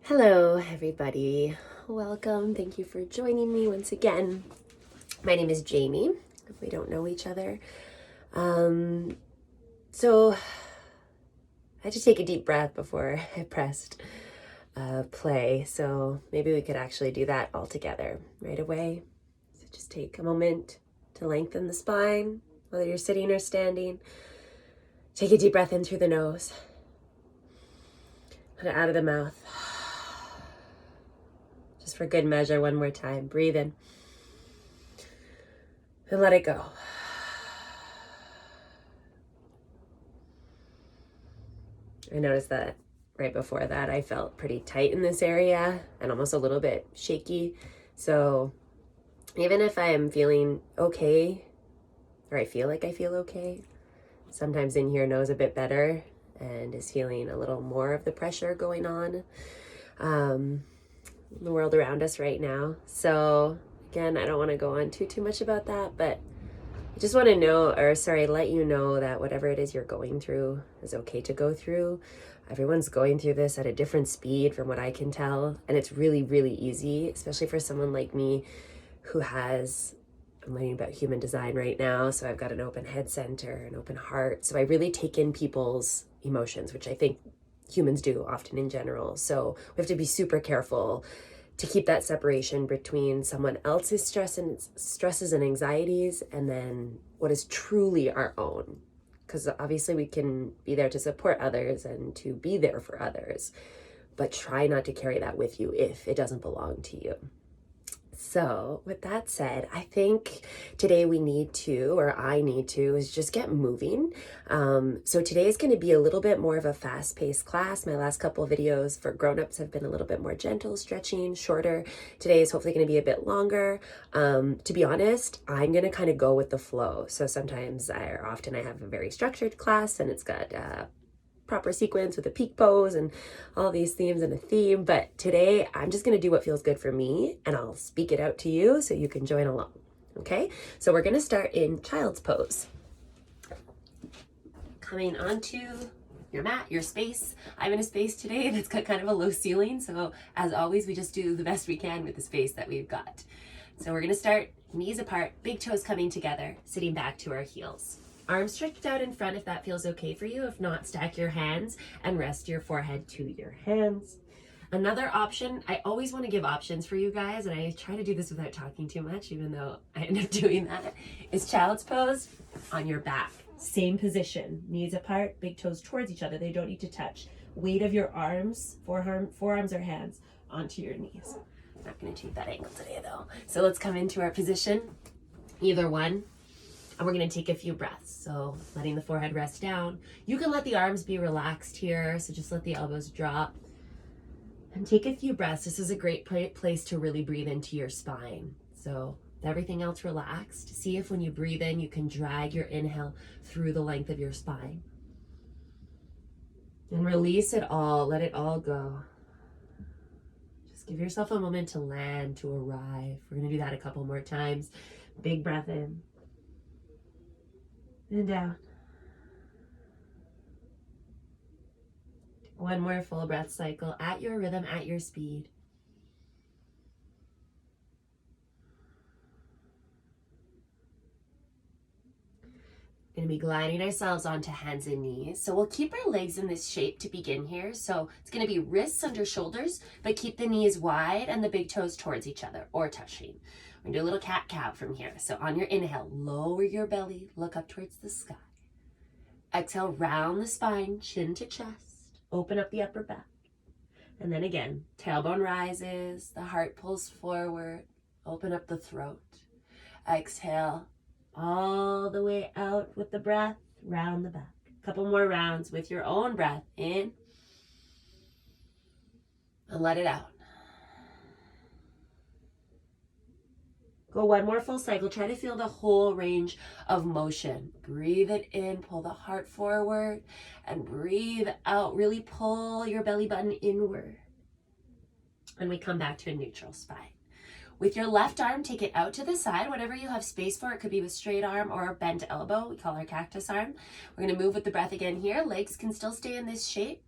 Hello, everybody. Welcome. Thank you for joining me once again. My name is Jamie, if we don't know each other. So I had to take a deep breath before I pressed play. So maybe we could actually do that all together right away. So just take a moment to lengthen the spine, whether you're sitting or standing. Take a deep breath in through the nose and out of the mouth. Just for good measure, one more time. Breathe in and let it go. I noticed that right before that I felt pretty tight in this area and almost a little bit shaky. So even if I am feeling okay, or I feel like I feel okay, sometimes in here knows a bit better and is feeling a little more of the pressure going on in the world around us right now. So again, I don't want to go on too much about that, but I just want to let you know that whatever it is you're going through is okay to go through. Everyone's going through this at a different speed from what I can tell. And it's really, really easy, especially for someone like me who I'm learning about human design right now. So I've got an open head center, an open heart. So I really take in people's emotions, which I think humans do often in general. So we have to be super careful to keep that separation between someone else's stresses and anxieties and then what is truly our own. Because obviously we can be there to support others and to be there for others, but try not to carry that with you if it doesn't belong to you. So with that said, I think today I need to, is just get moving. So today is going to be a little bit more of a fast-paced class. My last couple of videos for grown-ups have been a little bit more gentle, stretching, shorter. Today is hopefully going to be a bit longer. To be honest, I'm going to kind of go with the flow. So sometimes often I have a very structured class and it's got proper sequence with a peak pose and all these themes and a theme. But today I'm just going to do what feels good for me and I'll speak it out to you so you can join along. Okay, so we're going to start in child's pose. Coming onto your mat, your space. I'm in a space today that's got kind of a low ceiling. So as always, we just do the best we can with the space that we've got. So we're going to start knees apart, big toes coming together, sitting back to our heels. Arms stretched out in front if that feels okay for you. If not, stack your hands and rest your forehead to your hands. Another option, I always want to give options for you guys, and I try to do this without talking too much, even though I end up doing that, is child's pose on your back. Same position, knees apart, big toes towards each other. They don't need to touch. Weight of your arms, forearms or hands onto your knees. I'm not going to take that angle today though. So let's come into our position, either one. And we're going to take a few breaths. So letting the forehead rest down. You can let the arms be relaxed here. So just let the elbows drop. And take a few breaths. This is a great place to really breathe into your spine. So with everything else relaxed, see if when you breathe in, you can drag your inhale through the length of your spine. And release it all. Let it all go. Just give yourself a moment to land, to arrive. We're going to do that a couple more times. Big breath in. And down. One more full breath cycle at your rhythm, at your speed. Going to be gliding ourselves onto hands and knees. So we'll keep our legs in this shape to begin here. So it's going to be wrists under shoulders, but keep the knees wide and the big toes towards each other or touching. We're going to do a little cat-cow from here. So on your inhale, lower your belly, look up towards the sky. Exhale, round the spine, chin to chest, open up the upper back. And then again, tailbone rises, the heart pulls forward, open up the throat. Exhale, all the way out with the breath, round the back. A couple more rounds with your own breath in, and let it out. Go one more full cycle. Try to feel the whole range of motion. Breathe it in, pull the heart forward, and breathe out. Really pull your belly button inward. And we come back to a neutral spine. With your left arm, take it out to the side, whatever you have space for. It could be with straight arm or bent elbow. We call our cactus arm. We're going to move with the breath again here. Legs can still stay in this shape.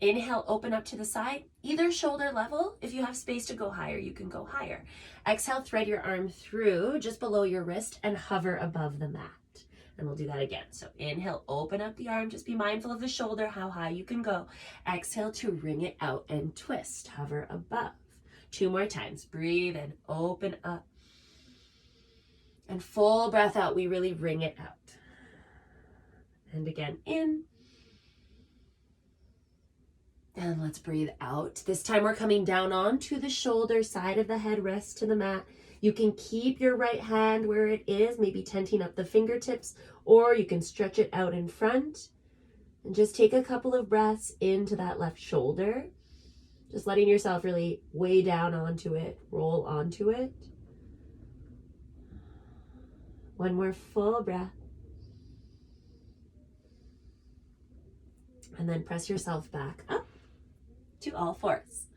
Inhale, open up to the side, either shoulder level. If you have space to go higher, you can go higher. Exhale, thread your arm through just below your wrist and hover above the mat. And we'll do that again. So inhale, open up the arm. Just be mindful of the shoulder, how high you can go. Exhale to wring it out and twist. Hover above. 2 more times. Breathe and open up. And full breath out. We really wring it out. And again, in. And let's breathe out. This time we're coming down onto the shoulder, side of the head, rest to the mat. You can keep your right hand where it is, maybe tenting up the fingertips, or you can stretch it out in front. And just take a couple of breaths into that left shoulder. Just letting yourself really weigh down onto it, roll onto it. One more full breath. And then press yourself back up to all fours.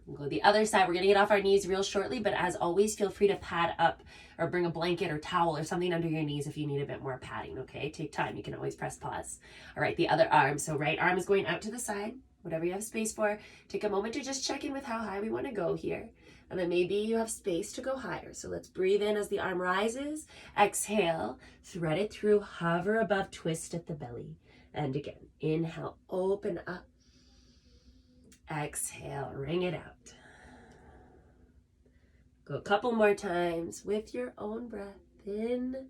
We'll go the other side. We're going to get off our knees real shortly, but as always, feel free to pad up or bring a blanket or towel or something under your knees if you need a bit more padding, okay? Take time. You can always press pause. All right, the other arm. So right arm is going out to the side, whatever you have space for. Take a moment to just check in with how high we want to go here. And then maybe you have space to go higher. So let's breathe in as the arm rises. Exhale, thread it through, hover above, twist at the belly. And again, inhale, open up. Exhale, wring it out. Go a couple more times with your own breath. In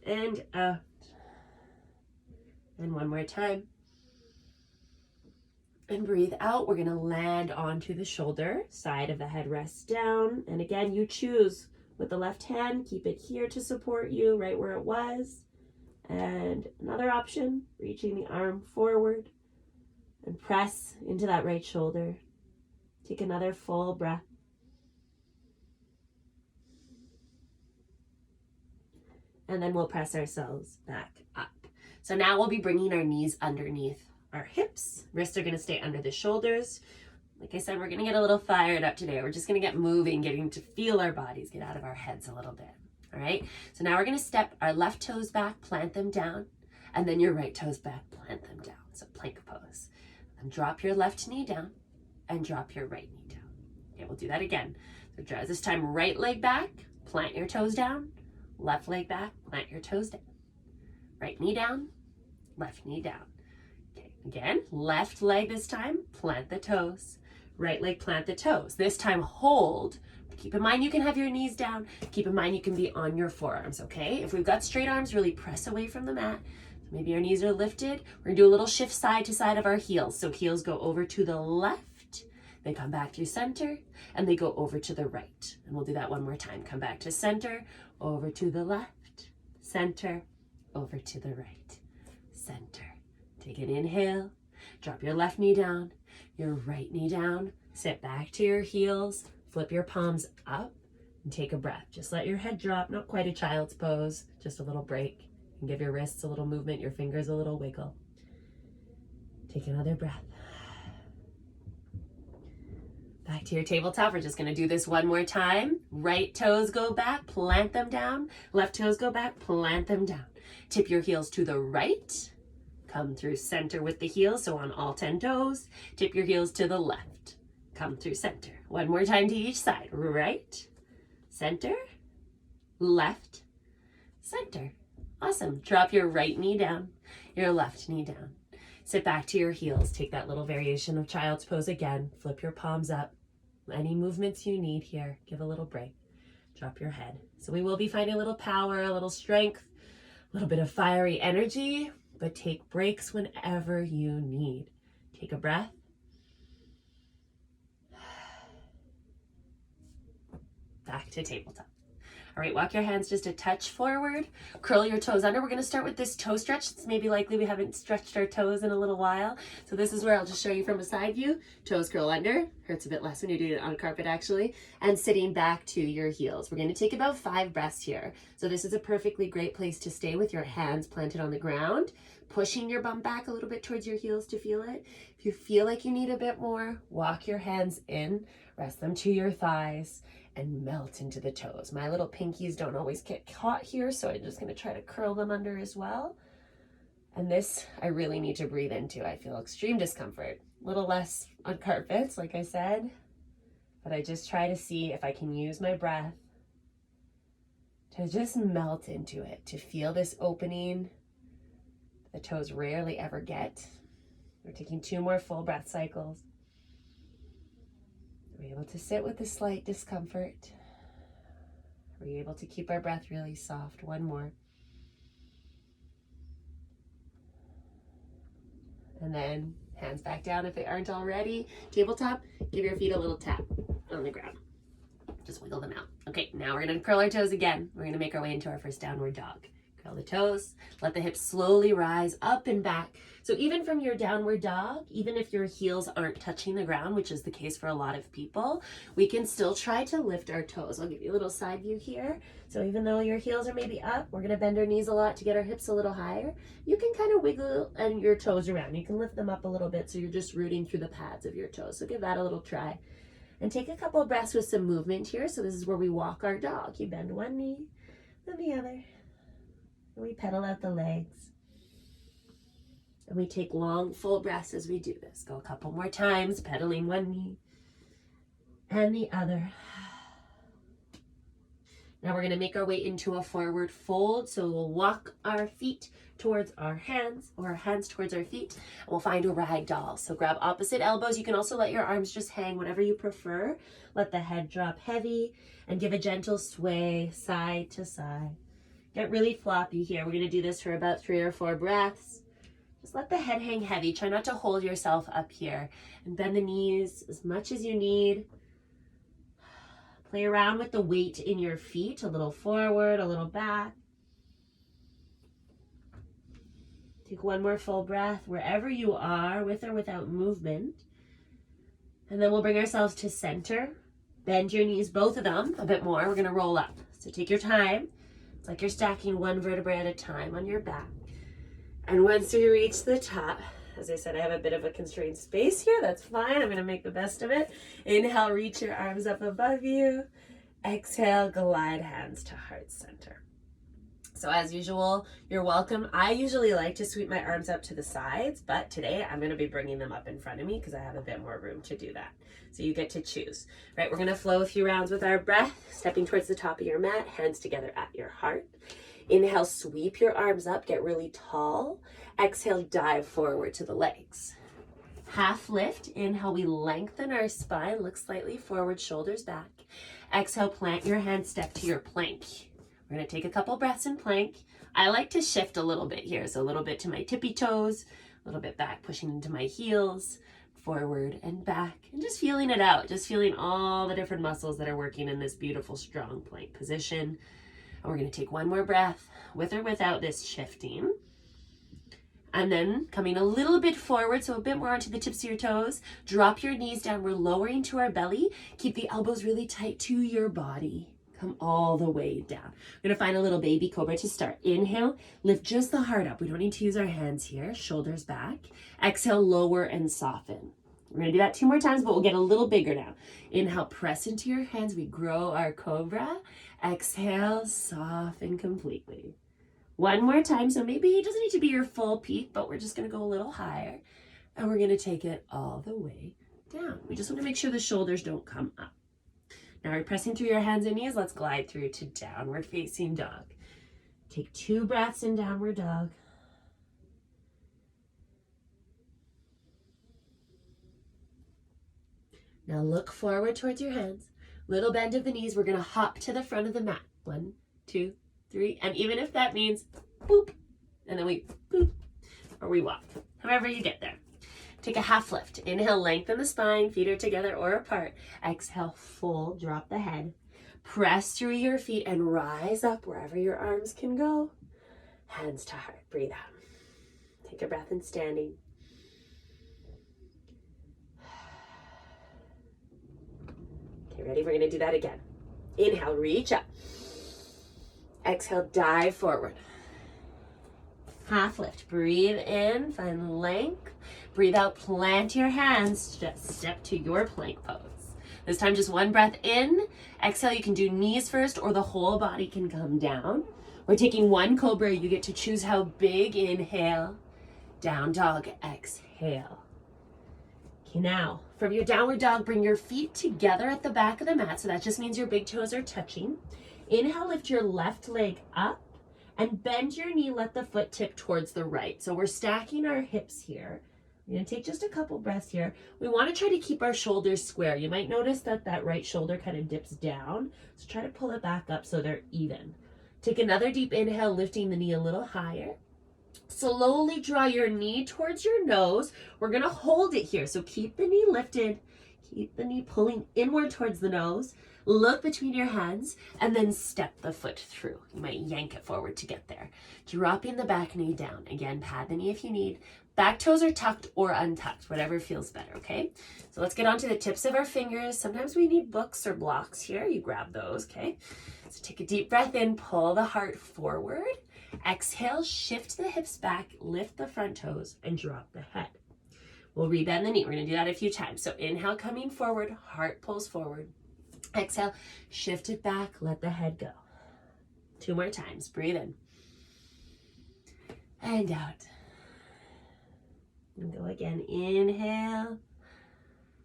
and out. And one more time. And breathe out. We're going to land onto the shoulder. Side of the head rests down. And again, you choose with the left hand. Keep it here to support you, right where it was. And another option, reaching the arm forward. And press into that right shoulder. Take another full breath. And then we'll press ourselves back up. So now we'll be bringing our knees underneath our hips. Wrists are going to stay under the shoulders. Like I said, we're going to get a little fired up today. We're just going to get moving, getting to feel our bodies, get out of our heads a little bit. All right. So now we're going to step our left toes back, plant them down, and then your right toes back, plant them down. So plank pose. And drop your left knee down and drop your right knee down. Okay, we'll do that again. So this time, right leg back, plant your toes down. Left leg back, plant your toes down. Right knee down, left knee down. Okay, again, left leg this time, plant the toes. Right leg, plant the toes. This time, hold. Keep in mind you can have your knees down. Keep in mind you can be on your forearms, okay? If we've got straight arms, really press away from the mat. Maybe our knees are lifted. We're gonna do a little shift side to side of our heels. So heels go over to the left, they come back to center, and they go over to the right. And we'll do that one more time. Come back to center, over to the left, center, over to the right, center. Take an inhale, drop your left knee down, your right knee down, sit back to your heels, flip your palms up, and take a breath. Just let your head drop, not quite a child's pose, just a little break. And give your wrists a little movement, your fingers a little wiggle. Take another breath. Back to your tabletop. We're just going to do this one more time. Right toes go back, plant them down. Left toes go back, plant them down. Tip your heels to the right. Come through center with the heels, so on all 10 toes. Tip your heels to the left. Come through center. One more time to each side. Right, center, left, center. Awesome. Drop your right knee down, your left knee down. Sit back to your heels. Take that little variation of child's pose again. Flip your palms up. Any movements you need here. Give a little break. Drop your head. So we will be finding a little power, a little strength, a little bit of fiery energy, but take breaks whenever you need. Take a breath. Back to tabletop. All right, walk your hands just a touch forward. Curl your toes under. We're going to start with this toe stretch. It's maybe likely we haven't stretched our toes in a little while. So this is where I'll just show you from a side view. Toes curl under. Hurts a bit less when you're doing it on carpet, actually. And sitting back to your heels. We're going to take about 5 breaths here. So this is a perfectly great place to stay with your hands planted on the ground, pushing your bum back a little bit towards your heels to feel it. If you feel like you need a bit more, walk your hands in, rest them to your thighs, and melt into the toes. My little pinkies don't always get caught here, so I'm just going to try to curl them under as well. And this, I really need to breathe into. I feel extreme discomfort. a little less on carpets, like I said, but I just try to see if I can use my breath to just melt into it, to feel this opening the toes rarely ever get. We're taking 2 more full breath cycles. Are we able to sit with the slight discomfort? Are we able to keep our breath really soft? 1 more. And then hands back down if they aren't already. Tabletop, give your feet a little tap on the ground. Just wiggle them out. Okay, now we're gonna curl our toes again. We're gonna make our way into our first downward dog. Curl the toes, let the hips slowly rise up and back. So even from your downward dog, even if your heels aren't touching the ground, which is the case for a lot of people, we can still try to lift our toes. I'll give you a little side view here. So even though your heels are maybe up, we're gonna bend our knees a lot to get our hips a little higher. You can kind of wiggle and your toes around. You can lift them up a little bit so you're just rooting through the pads of your toes. So give that a little try. And take a couple of breaths with some movement here. So this is where we walk our dog. You bend one knee, then the other. And we pedal out the legs. And we take long, full breaths as we do this. Go a couple more times, pedaling one knee and the other. Now we're going to make our way into a forward fold. So we'll walk our feet towards our hands, or our hands towards our feet, and we'll find a rag doll. So grab opposite elbows. You can also let your arms just hang, whatever you prefer. Let the head drop heavy and give a gentle sway side to side. Get really floppy here. We're going to do this for about 3 or 4 breaths. Just let the head hang heavy. Try not to hold yourself up here, and bend the knees as much as you need. Play around with the weight in your feet, a little forward, a little back. Take 1 more full breath wherever you are, with or without movement. And then we'll bring ourselves to center. Bend your knees, both of them, a bit more. We're gonna roll up. So take your time. It's like you're stacking 1 vertebra at a time on your back. And once we reach the top, as I said, I have a bit of a constrained space here. That's fine. I'm going to make the best of it. Inhale, reach your arms up above you. Exhale, glide hands to heart center. So as usual, you're welcome. I usually like to sweep my arms up to the sides, but today I'm going to be bringing them up in front of me because I have a bit more room to do that. So you get to choose. Right, we're going to flow a few rounds with our breath, stepping towards the top of your mat, hands together at your heart. Inhale, sweep your arms up, get really tall. Exhale, dive forward to the legs. Half lift. Inhale, we lengthen our spine, look slightly forward, shoulders back. Exhale, plant your hands, step to your plank. We're going to take a couple breaths in plank. I like to shift a little bit here, so a little bit to my tippy toes, a little bit back, pushing into my heels, forward and back, and just feeling it out, just feeling all the different muscles that are working in this beautiful, strong plank position. And we're going to take 1 more breath with or without this shifting. And then coming a little bit forward, so a bit more onto the tips of your toes. Drop your knees down. We're lowering to our belly. Keep the elbows really tight to your body. Come all the way down. We're going to find a little baby cobra to start. Inhale, lift just the heart up. We don't need to use our hands here. Shoulders back. Exhale, lower and soften. We're going to do that 2 more times, but we'll get a little bigger now. Inhale, press into your hands. We grow our cobra. Exhale, soften completely. 1 more time. So maybe it doesn't need to be your full peak, but we're just going to go a little higher. And we're going to take it all the way down. We just want to make sure the shoulders don't come up. Now we're pressing through your hands and knees. Let's glide through to downward facing dog. Take 2 breaths in downward dog. Now look forward towards your hands. Little bend of the knees. We're going to hop to the front of the mat. 1, 2, 3. And even if that means boop, and then we boop, or we walk. However you get there. Take a half lift. Inhale, lengthen the spine. Feet are together or apart. Exhale, full. Drop the head. Press through your feet and rise up wherever your arms can go. Hands to heart. Breathe out. Take a breath in standing. Okay, ready? We're going to do that again. Inhale, reach up. Exhale, dive forward. Half lift. Breathe in, find length. Breathe out, plant your hands. Just step to your plank pose. This time, just 1 breath in. Exhale, you can do knees first or the whole body can come down. We're taking 1 cobra. You get to choose how big. Inhale. Down dog. Exhale. Okay, now from your downward dog, bring your feet together at the back of the mat. So that just means your big toes are touching. Inhale, lift your left leg up and bend your knee, let the foot tip towards the right. So we're stacking our hips here. We're gonna take just a couple breaths here. We wanna try to keep our shoulders square. You might notice that that right shoulder kind of dips down. So try to pull it back up so they're even. Take another deep inhale, lifting the knee a little higher. Slowly draw your knee towards your nose. We're gonna hold it here. So keep the knee lifted, keep the knee pulling inward towards the nose. Look between your hands and then step the foot through. You might yank it forward to get there. Dropping the back knee down. Again, pad the knee if you need. Back toes are tucked or untucked, whatever feels better, okay? So let's get onto the tips of our fingers. Sometimes we need books or blocks here. You grab those, okay? So take a deep breath in, pull the heart forward. Exhale, shift the hips back, lift the front toes, and drop the head. We'll rebend the knee. We're gonna do that a few times. So inhale, coming forward, heart pulls forward. Exhale, shift it back, let the head go. 2 more times, breathe in. And out. And go again, inhale.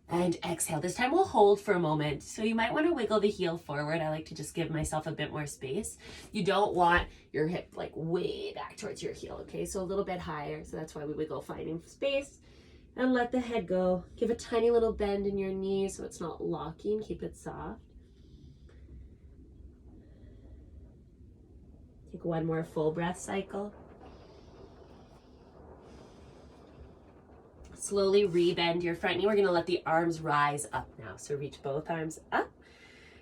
And exhale. This time we'll hold for a moment. So you might want to wiggle the heel forward. I like to just give myself a bit more space. You don't want your hip like way back towards your heel, okay? So a little bit higher. So that's why we wiggle, finding space. And let the head go. Give a tiny little bend in your knee so it's not locking. Keep it soft. Take one more full breath cycle. Slowly rebend your front knee. We're gonna let the arms rise up now. So reach both arms up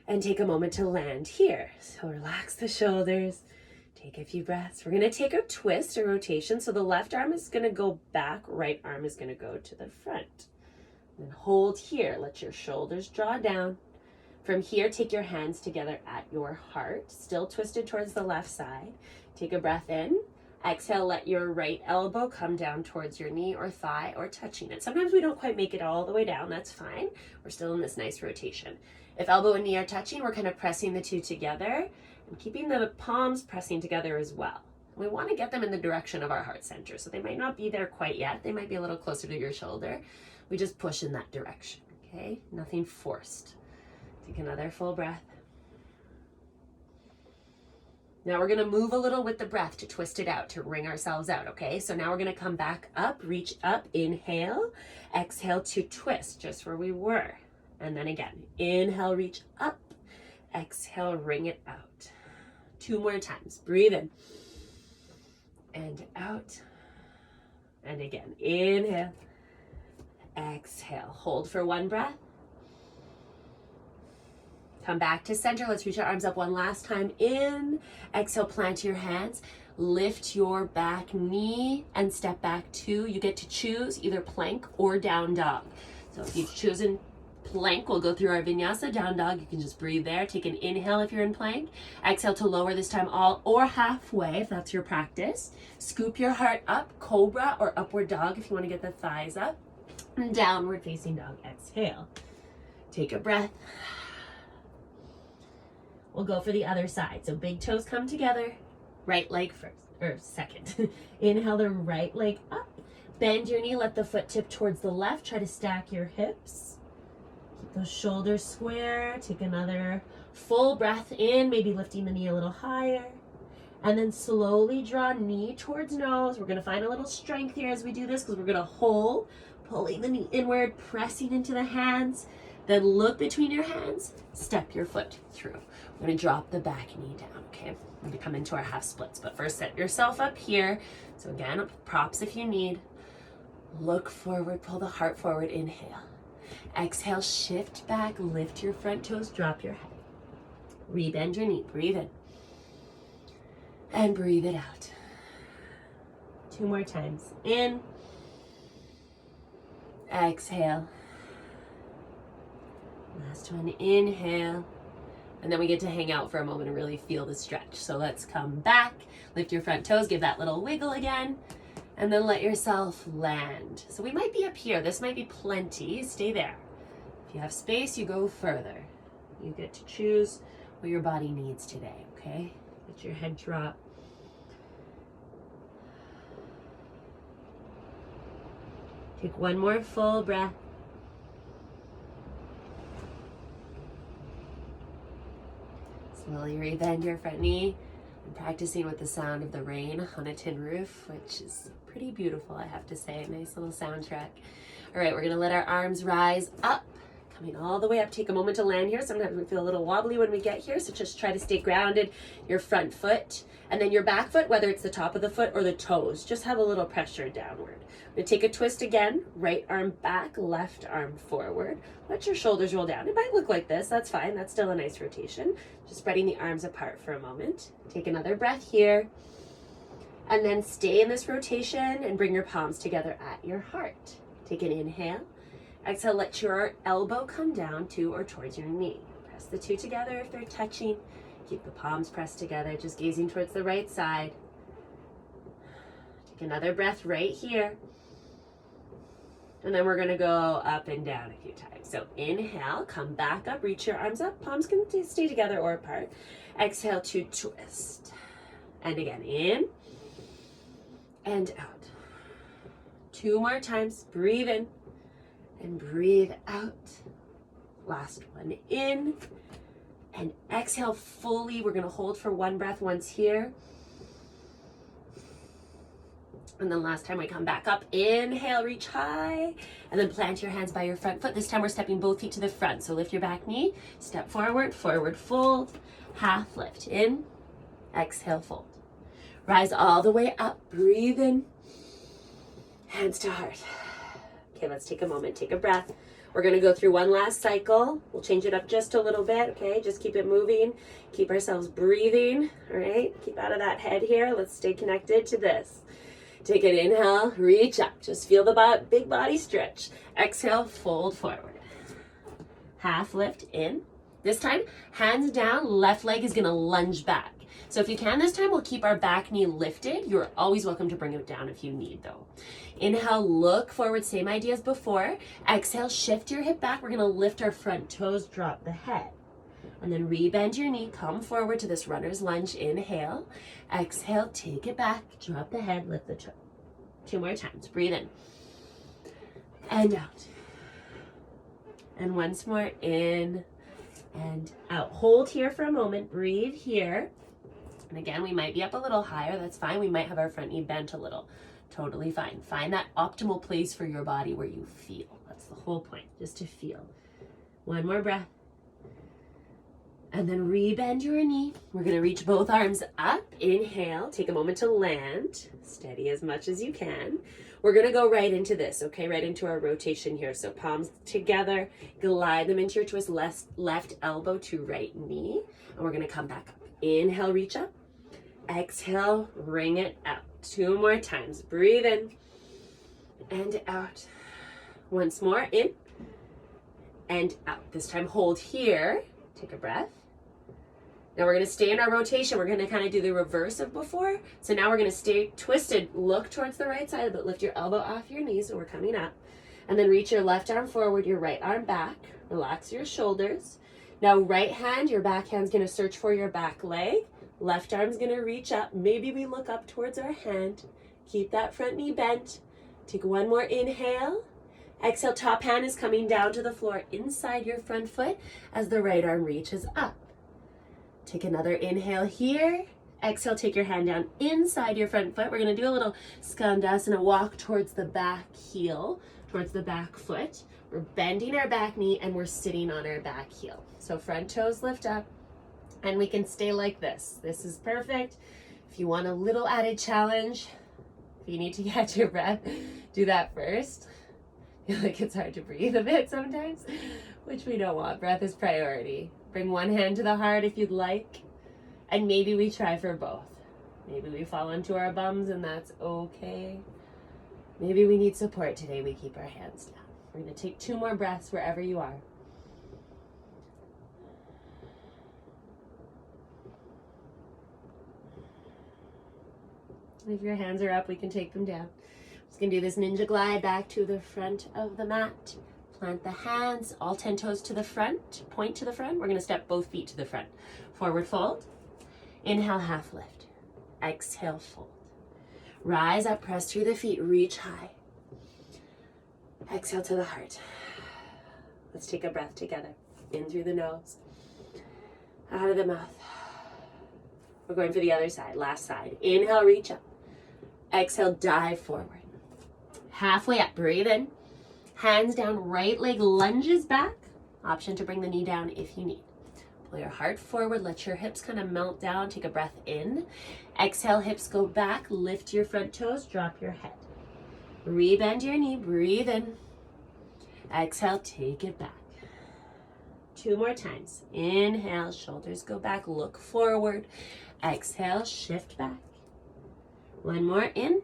and take a moment to land here. So relax the shoulders. Take a few breaths. We're gonna take a twist, a rotation. So the left arm is gonna go back, right arm is gonna go to the front. And hold here, let your shoulders draw down. From here, take your hands together at your heart, still twisted towards the left side. Take a breath in. Exhale, let your right elbow come down towards your knee or thigh or touching it. Sometimes we don't quite make it all the way down, that's fine. We're still in this nice rotation. If elbow and knee are touching, we're kind of pressing the two together and keeping the palms pressing together as well. We want to get them in the direction of our heart center. So they might not be there quite yet. They might be a little closer to your shoulder. We just push in that direction, okay? Nothing forced. Take another full breath. Now we're gonna move a little with the breath to twist it out, to wring ourselves out, okay? So now we're gonna come back up, reach up, inhale, exhale to twist, just where we were. And then again, inhale, reach up, exhale, wring it out. 2 more times, breathe in, and out, and again, inhale, exhale, hold for 1 breath. Come back to center. Let's reach our arms up one last time. In, exhale, plant your hands. Lift your back knee and step back 2. You get to choose either plank or down dog. So if you've chosen plank, we'll go through our vinyasa. Down dog, you can just breathe there. Take an inhale if you're in plank. Exhale to lower, this time all or halfway if that's your practice. Scoop your heart up, cobra or upward dog if you want to get the thighs up. And downward facing dog, exhale. Take a breath. We'll go for the other side. So big toes come together, right leg first, or second. Inhale the right leg up. Bend your knee, let the foot tip towards the left. Try to stack your hips. Keep those shoulders square. Take another full breath in, maybe lifting the knee a little higher. And then slowly draw knee towards nose. We're gonna find a little strength here as we do this because we're gonna hold, pulling the knee inward, pressing into the hands. Then look between your hands, step your foot through. We're gonna drop the back knee down, okay? We're gonna come into our half splits, but first set yourself up here. So again, props if you need. Look forward, pull the heart forward, inhale. Exhale, shift back, lift your front toes, drop your head. Rebend your knee, breathe in. And breathe it out. 2 more times. In. Exhale. Last one, inhale. And then we get to hang out for a moment and really feel the stretch. So let's come back, lift your front toes, give that little wiggle again, and then let yourself land. So we might be up here. This might be plenty. Stay there. If you have space, you go further. You get to choose what your body needs today, okay? Let your head drop. Take one more full breath. Slowly rebend your front knee. I'm practicing with the sound of the rain on a tin roof, which is pretty beautiful, I have to say. Nice little soundtrack. All right, we're gonna let our arms rise up, coming all the way up. Take a moment to land here. Sometimes we feel a little wobbly when we get here, so just try to stay grounded. Your front foot, and then your back foot, whether it's the top of the foot or the toes, just have a little pressure downward. We're gonna take a twist again. Right arm back, left arm forward. Let your shoulders roll down. It might look like this, that's fine. That's still a nice rotation. Just spreading the arms apart for a moment. Take another breath here. And then stay in this rotation and bring your palms together at your heart. Take an inhale. Exhale, let your elbow come down to or towards your knee. Press the two together if they're touching. Keep the palms pressed together, just gazing towards the right side. Take another breath right here. And then we're gonna go up and down a few times. So inhale, come back up, reach your arms up. Palms can stay together or apart. Exhale to twist. And again, in and out. 2 more times, breathe in and breathe out. Last one, in and exhale fully. We're gonna hold for 1 breath once here. And then last time we come back up, inhale, reach high, and then plant your hands by your front foot. This time we're stepping both feet to the front. So lift your back knee, step forward, forward fold, half lift, in, exhale, fold. Rise all the way up, breathe in, hands to heart. Okay, let's take a moment, take a breath. We're gonna go through one last cycle. We'll change it up just a little bit, okay? Just keep it moving, keep ourselves breathing, all right? Keep out of that head here. Let's stay connected to this. Take an inhale, reach up. Just feel the big body stretch. Exhale, fold forward. Half lift in. This time, hands down, left leg is gonna lunge back. So if you can this time, we'll keep our back knee lifted. You're always welcome to bring it down if you need though. Inhale, look forward, same idea as before. Exhale, shift your hip back. We're gonna lift our front toes, drop the head. And then rebend your knee, come forward to this runner's lunge. Inhale, exhale, take it back, drop the head, lift the toe. 2 more times, breathe in and out. And once more, in and out. Hold here for a moment, breathe here. And again, we might be up a little higher, that's fine. We might have our front knee bent a little, totally fine. Find that optimal place for your body where you feel. That's the whole point, just to feel. 1 more breath. And then rebend your knee. We're gonna reach both arms up. Inhale, take a moment to land. Steady as much as you can. We're gonna go right into this, okay? Right into our rotation here. So palms together, glide them into your twist, left elbow to right knee. And we're gonna come back up. Inhale, reach up. Exhale, bring it out. 2 more times. Breathe in and out. Once more, in and out. This time hold here. Take a breath. Now we're gonna stay in our rotation. We're gonna kind of do the reverse of before. So now we're gonna stay twisted, look towards the right side, but lift your elbow off your knee, so we're coming up. And then reach your left arm forward, your right arm back. Relax your shoulders. Now right hand, your back hand's gonna search for your back leg. Left arm's gonna reach up. Maybe we look up towards our hand. Keep that front knee bent. Take 1 more inhale. Exhale, top hand is coming down to the floor inside your front foot as the right arm reaches up. Take another inhale here. Exhale, take your hand down inside your front foot. We're gonna do a little skandasana, walk towards the back heel, towards the back foot. We're bending our back knee and we're sitting on our back heel. So front toes lift up and we can stay like this. This is perfect. If you want a little added challenge, if you need to catch your breath, do that first. I feel like it's hard to breathe a bit sometimes, which we don't want. Breath is priority. Bring one hand to the heart if you'd like, and maybe we try for both. Maybe we fall onto our bums and that's okay. Maybe we need support today, we keep our hands down. We're gonna take 2 more breaths wherever you are. If your hands are up, we can take them down. Just gonna do this ninja glide back to the front of the mat. Plant the hands, all 10 toes to the front, point to the front. We're gonna step both feet to the front. Forward fold. Inhale, half lift. Exhale, fold. Rise up, press through the feet, reach high. Exhale to the heart. Let's take a breath together. In through the nose. Out of the mouth. We're going for the other side, last side. Inhale, reach up. Exhale, dive forward. Halfway up, breathe in. Hands down, right leg lunges back. Option to bring the knee down if you need. Pull your heart forward, let your hips kind of melt down. Take a breath in. Exhale, hips go back. Lift your front toes, drop your head. Rebend your knee, breathe in. Exhale, take it back. 2 more times. Inhale, shoulders go back, look forward. Exhale, shift back. 1 more in.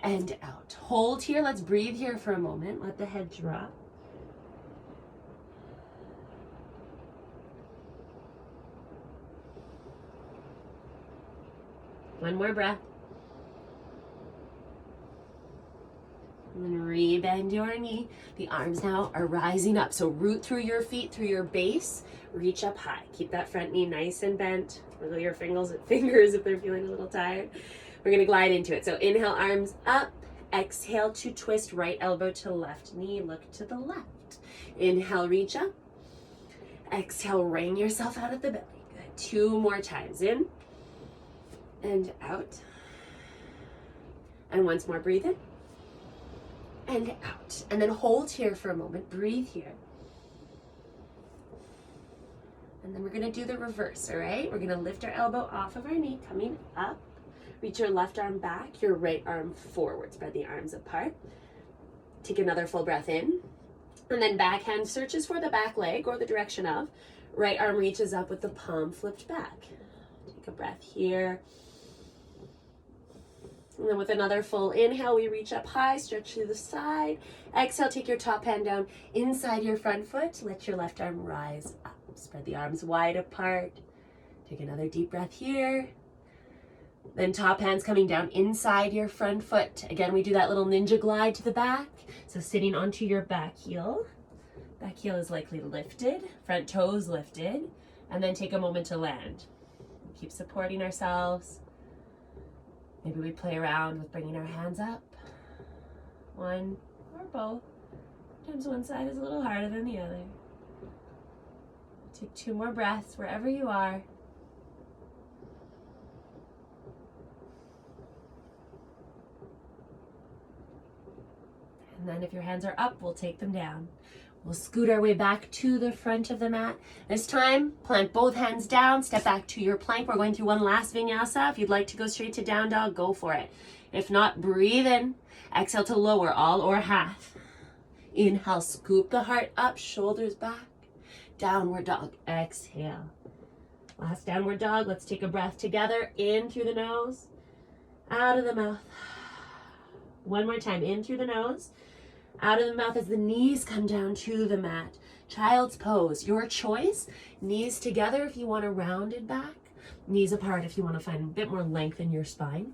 And out. Hold here, let's breathe here for a moment. Let the head drop. One more breath. And then rebend your knee. The arms now are rising up. So root through your feet, through your base. Reach up high. Keep that front knee nice and bent. Wiggle your fingers if they're feeling a little tired. We're going to glide into it. So inhale, arms up. Exhale to twist, right elbow to left knee. Look to the left. Inhale, reach up. Exhale, wring yourself out of the belly. Good. 2 more times. In and out. And once more, breathe in and out. And then hold here for a moment. Breathe here. And then we're going to do the reverse, all right? We're going to lift our elbow off of our knee, coming up. Reach your left arm back, your right arm forward. Spread the arms apart. Take another full breath in. And then back hand searches for the back leg or the direction of. Right arm reaches up with the palm flipped back. Take a breath here. And then with another full inhale, we reach up high, stretch to the side. Exhale, take your top hand down inside your front foot. Let your left arm rise up. Spread the arms wide apart. Take another deep breath here. Then top hands coming down inside your front foot. Again, we do that little ninja glide to the back. So sitting onto your back heel. Back heel is likely lifted. Front toes lifted. And then take a moment to land. Keep supporting ourselves. Maybe we play around with bringing our hands up. 1 or both. Sometimes one side is a little harder than the other. Take 2 more breaths wherever you are. And then if your hands are up, we'll take them down. We'll scoot our way back to the front of the mat. This time, plant both hands down, step back to your plank. We're going through one last vinyasa. If you'd like to go straight to down dog, go for it. If not, breathe in. Exhale to lower, all or half. Inhale, scoop the heart up, shoulders back. Downward dog, exhale. Last downward dog, let's take a breath together. In through the nose, out of the mouth. One more time, in through the nose, out of the mouth as the knees come down to the mat. Child's pose, your choice. Knees together if you want a rounded back. Knees apart if you want to find a bit more length in your spine.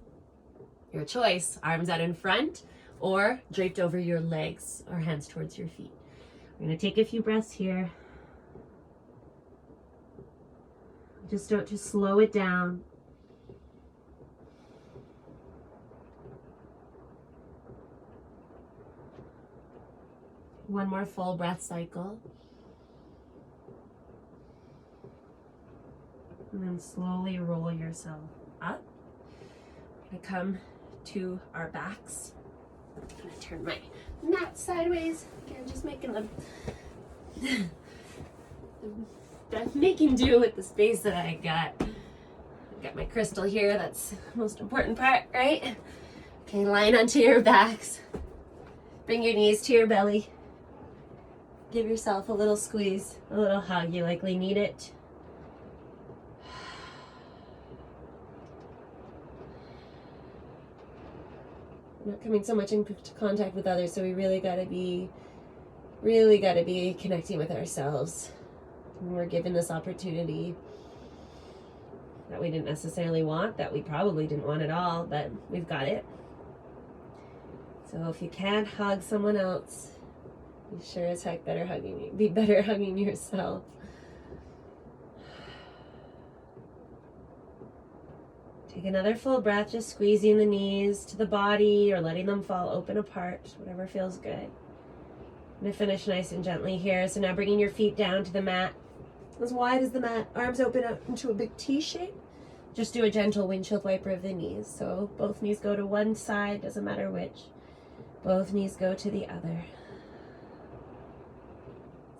Your choice, arms out in front or draped over your legs or hands towards your feet. We're going to take a few breaths here. Just start to slow it down. One more full breath cycle. And then slowly roll yourself up. I'm going to come to our backs. I'm going to turn my mat sideways. Again, just making making do with the space that I got. I've got my crystal here. That's the most important part, right? Okay, line onto your backs. Bring your knees to your belly. Give yourself a little squeeze, a little hug. You likely need it. We're not coming so much into contact with others, so we really gotta be connecting with ourselves. When we're given this opportunity that we didn't necessarily want, that we probably didn't want at all, but we've got it. So if you can't hug someone else, you sure as heck be better hugging yourself. Take another full breath, just squeezing the knees to the body or letting them fall open apart, whatever feels good. I'm going to finish nice and gently here. So now bringing your feet down to the mat. as wide as the mat. Arms open out into a big T shape. Just do a gentle windshield wiper of the knees. So both knees go to one side, doesn't matter which. Both knees go to the other.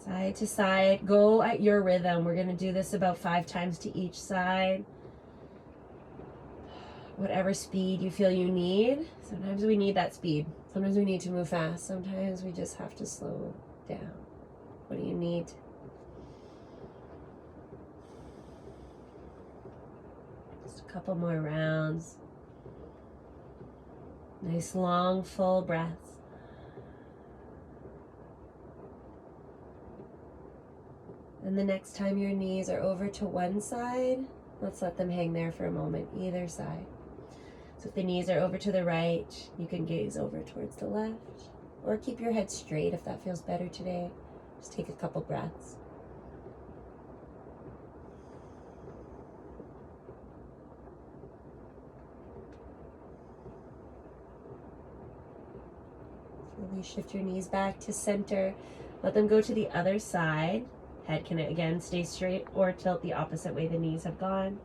Side to side. Go at your rhythm. We're going to do this about 5 times to each side. Whatever speed you feel you need. Sometimes we need that speed. Sometimes we need to move fast. Sometimes we just have to slow down. What do you need? Just a couple more rounds. Nice long full breaths. And the next time your knees are over to one side, let's let them hang there for a moment, either side. So if the knees are over to the right, you can gaze over towards the left, or keep your head straight if that feels better today. Just take a couple breaths. Slowly shift your knees back to center. Let them go to the other side. Head can again stay straight or tilt the opposite way the knees have gone.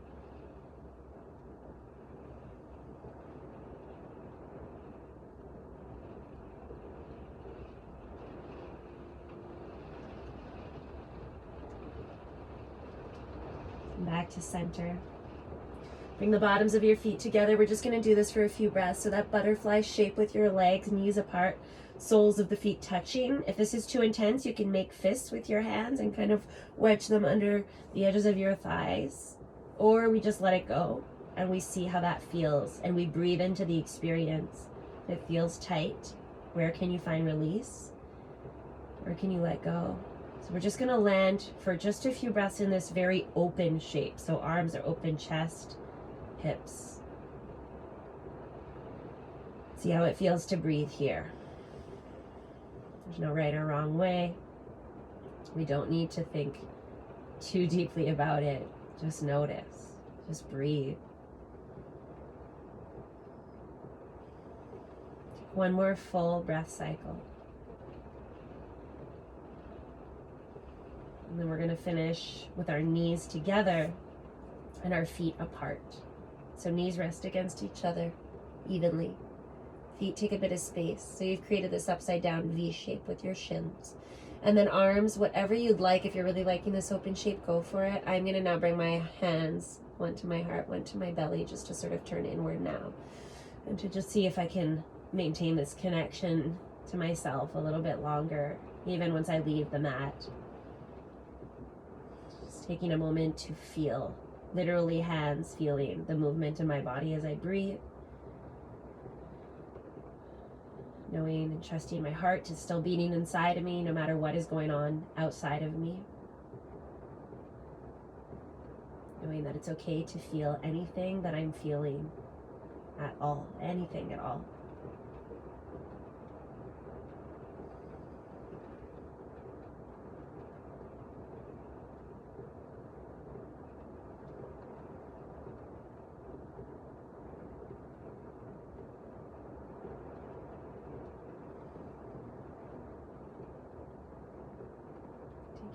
Back to center. Bring the bottoms of your feet together. We're just going to do this for a few breaths. So that butterfly shape with your legs, knees apart, soles of the feet touching. If this is too intense, you can make fists with your hands and kind of wedge them under the edges of your thighs. Or we just let it go and we see how that feels and we breathe into the experience. If it feels tight, where can you find release? Where can you let go? So we're just going to land for just a few breaths in this very open shape. So arms are open, chest, hips. See how it feels to breathe here. There's no right or wrong way. We don't need to think too deeply about it. Just notice. Just breathe. One more full breath cycle. And then we're going to finish with our knees together and our feet apart. So knees rest against each other evenly. Feet take a bit of space. So you've created this upside down V shape with your shins. And then arms, whatever you'd like. If you're really liking this open shape, go for it. I'm going to now bring my hands, one to my heart, one to my belly, just to sort of turn inward now. And to just see if I can maintain this connection to myself a little bit longer, even once I leave the mat. Taking a moment to feel, literally hands feeling the movement in my body as I breathe. Knowing and trusting my heart is still beating inside of me no matter what is going on outside of me. Knowing that it's okay to feel anything that I'm feeling at all, anything at all.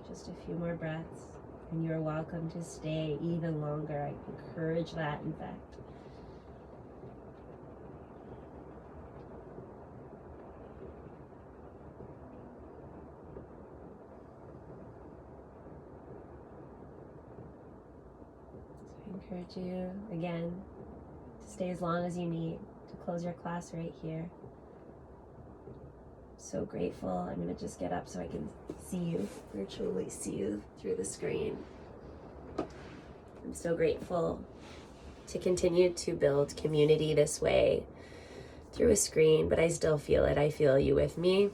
Just a few more breaths, and you're welcome to stay even longer. I encourage that, in fact. So I encourage you, again, to stay as long as you need to close your class right here. So grateful. I'm going to just get up so I can see you, virtually see you through the screen. I'm so grateful to continue to build community this way through a screen, but I still feel it. I feel you with me.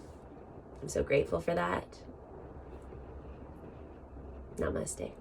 I'm so grateful for that. Namaste.